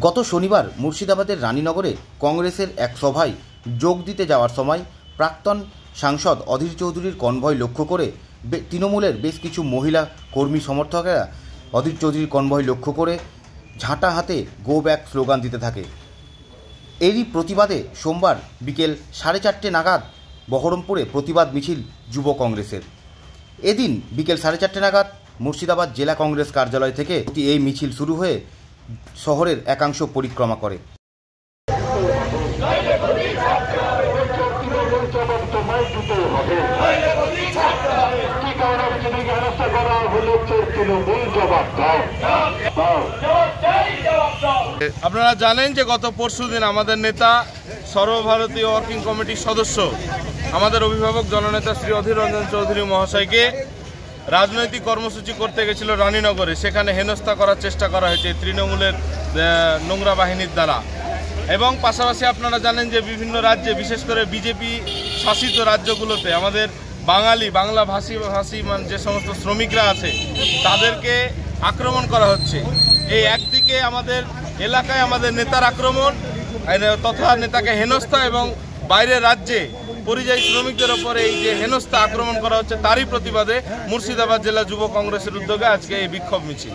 গত শনিবার মুর্শিদাবাদের রানীনগরে কংগ্রেসের এক সভায় যোগ দিতে যাওয়ার সময় প্রাক্তন সাংসদ অধীর চৌধুরীর কনভয় লক্ষ্য করে তৃণমূলের বেশ কিছু মহিলা কর্মী সমর্থকেরা অধীর চৌধুরীর কনভয় লক্ষ্য করে ঝাঁটা হাতে গো ব্যাক স্লোগান দিতে থাকে। এরই প্রতিবাদে সোমবার বিকেল 4:30 নাগাদ বহরমপুরে প্রতিবাদ মিছিল যুব কংগ্রেসের। এদিন বিকেল 4:30 নাগাদ মুর্শিদাবাদ জেলা কংগ্রেস কার্যালয় থেকে এই মিছিল শুরু হয়ে শহরের একাংশ পরিক্রমা করে। আপনারা জানেন যে গত পরশুদিন আমাদের নেতা সর্বভারতীয় ওয়ার্কিং কমিটির সদস্য আমাদের অভিভাবক জননেতা শ্রী অধীর রঞ্জন চৌধুরী মহাশয়কে রাজনৈতিক কর্মসূচি করতে গেছিল রানীনগরে। সেখানে হেনস্থা করার চেষ্টা করা হয়েছে তৃণমূলের নোংরা বাহিনীর দ্বারা। এবং পাশাপাশি আপনারা জানেন যে বিভিন্ন রাজ্যে, বিশেষ করে বিজেপি শাসিত রাজ্যগুলোতে আমাদের বাংলা ভাষী যে সমস্ত শ্রমিকরা আছে তাদেরকে আক্রমণ করা হচ্ছে। এই একদিকে আমাদের এলাকায় আমাদের নেতার আক্রমণ তথা নেতাকে হেনস্থা, এবং বাইরের রাজ্যে পরিযায়ী শ্রমিকদের ওপরে এই যে হেনস্থা আক্রমণ করা হচ্ছে, তারই প্রতিবাদে মুর্শিদাবাদ জেলা যুব কংগ্রেসের উদ্যোগে আজকে এই বিক্ষোভ মিছিল।